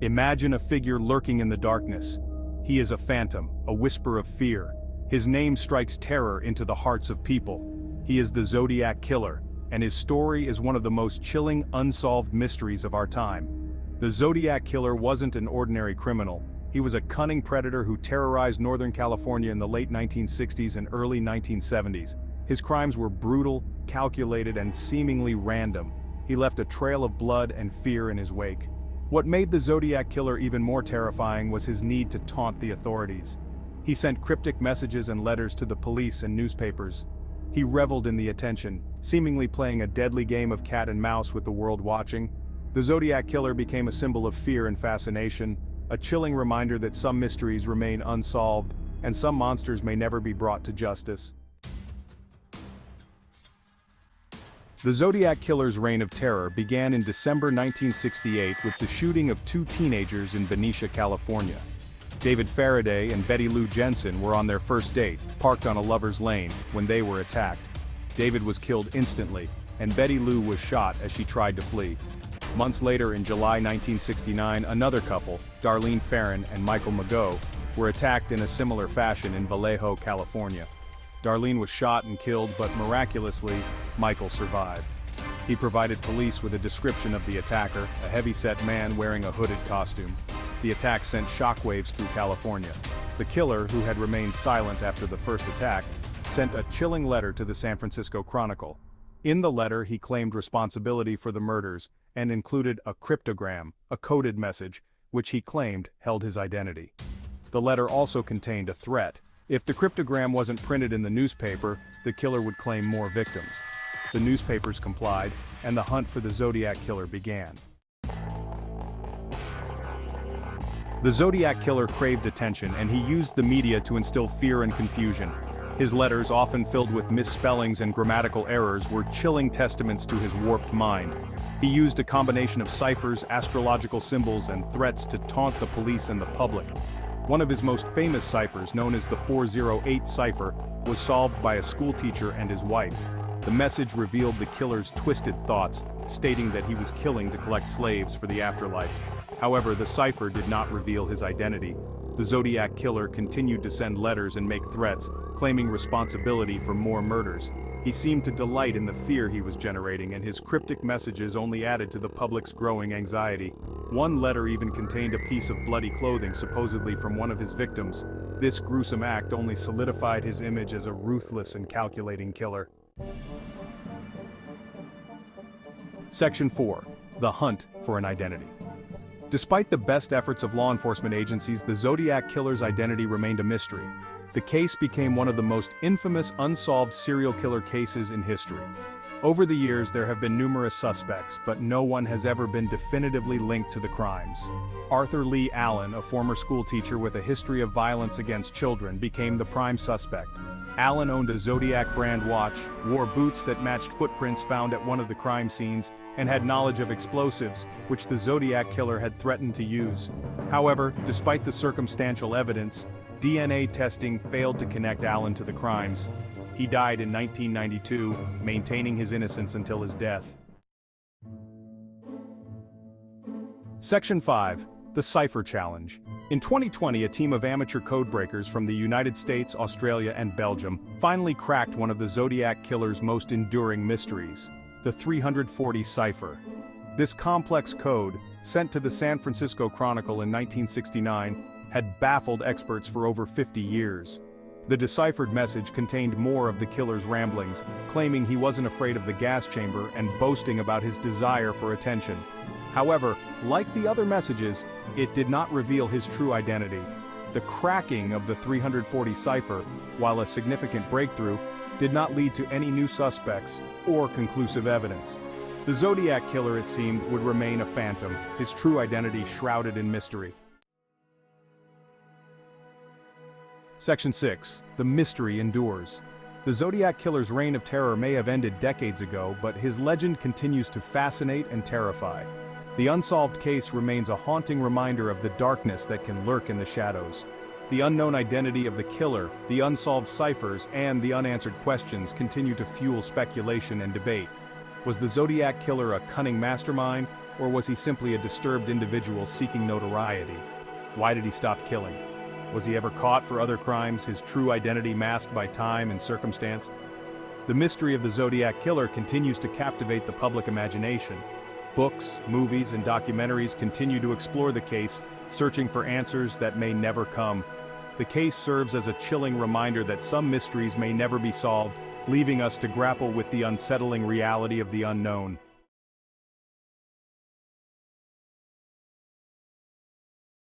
Imagine a figure lurking in the darkness. He is a phantom, a whisper of fear. His name strikes terror into the hearts of people. He is the Zodiac Killer, and his story is one of the most chilling, unsolved mysteries of our time. The Zodiac Killer wasn't an ordinary criminal. He was a cunning predator who terrorized Northern California in the late 1960s and early 1970s. His crimes were brutal, calculated, and seemingly random. He left a trail of blood and fear in his wake. What made the Zodiac Killer even more terrifying was his need to taunt the authorities. He sent cryptic messages and letters to the police and newspapers. He reveled in the attention, seemingly playing a deadly game of cat and mouse with the world watching. The Zodiac Killer became a symbol of fear and fascination, a chilling reminder that some mysteries remain unsolved, and some monsters may never be brought to justice. The Zodiac Killer's reign of terror began in December 1968 with the shooting of two teenagers in Benicia, California. David Faraday and Lou Jensen were on their first date, parked on a lover's lane, when they were attacked. David was killed instantly, and Lou was shot as she tried to flee. Months later in July 1969, another couple, Darlene Ferrin and Michael Mageau, were attacked in a similar fashion in Vallejo, California. Darlene was shot and killed, but miraculously, Michael survived. He provided police with a description of the attacker, a heavy-set man wearing a hooded costume. The attack sent shockwaves through California. The killer, who had remained silent after the first attack, sent a chilling letter to the San Francisco Chronicle. In the letter, he claimed responsibility for the murders and included a cryptogram, a coded message, which he claimed held his identity. The letter also contained a threat. If the cryptogram wasn't printed in the newspaper, the killer would claim more victims. The newspapers complied, and the hunt for the Zodiac Killer began. The Zodiac Killer craved attention, and he used the media to instill fear and confusion. His letters, often filled with misspellings and grammatical errors, were chilling testaments to his warped mind. He used a combination of ciphers, astrological symbols, and threats to taunt the police and the public. One of his most famous ciphers, known as the 408 cipher, was solved by a schoolteacher and his wife. The message revealed the killer's twisted thoughts, stating that he was killing to collect slaves for the afterlife. However, the cipher did not reveal his identity. The Zodiac Killer continued to send letters and make threats, claiming responsibility for more murders. He seemed to delight in the fear he was generating, and his cryptic messages only added to the public's growing anxiety. One letter even contained a piece of bloody clothing supposedly from one of his victims. This gruesome act only solidified his image as a ruthless and calculating killer. Section 4. The Hunt for an Identity. Despite the best efforts of law enforcement agencies, the Zodiac Killer's identity remained a mystery. The case became one of the most infamous unsolved serial killer cases in history. Over the years, there have been numerous suspects, but no one has ever been definitively linked to the crimes. Arthur Lee Allen, a former schoolteacher with a history of violence against children, became the prime suspect. Allen owned a Zodiac brand watch, wore boots that matched footprints found at one of the crime scenes, and had knowledge of explosives, which the Zodiac Killer had threatened to use. However, despite the circumstantial evidence, DNA testing failed to connect Allen to the crimes. He died in 1992, maintaining his innocence until his death. Section 5. The Cipher Challenge. In 2020, a team of amateur codebreakers from the United States, Australia, and Belgium finally cracked one of the Zodiac Killer's most enduring mysteries, the 340 cipher. This complex code, sent to the San Francisco Chronicle in 1969, had baffled experts for over 50 years. The deciphered message contained more of the killer's ramblings, claiming he wasn't afraid of the gas chamber and boasting about his desire for attention. However, like the other messages, it did not reveal his true identity. The cracking of the 340 cipher, while a significant breakthrough, did not lead to any new suspects or conclusive evidence. The Zodiac Killer, it seemed, would remain a phantom, his true identity shrouded in mystery. Section 6. The mystery endures. The Zodiac Killer's reign of terror may have ended decades ago, but his legend continues to fascinate and terrify. The unsolved case remains a haunting reminder of the darkness that can lurk in the shadows. The unknown identity of the killer, the unsolved ciphers, and the unanswered questions continue to fuel speculation and debate. Was the Zodiac Killer a cunning mastermind, Or was he simply a disturbed individual seeking notoriety? Why did he stop killing? Was he ever caught for other crimes, his true identity masked by time and circumstance? The mystery of the Zodiac Killer continues to captivate the public imagination. Books, movies, and documentaries continue to explore the case, searching for answers that may never come. The case serves as a chilling reminder that some mysteries may never be solved, leaving us to grapple with the unsettling reality of the unknown.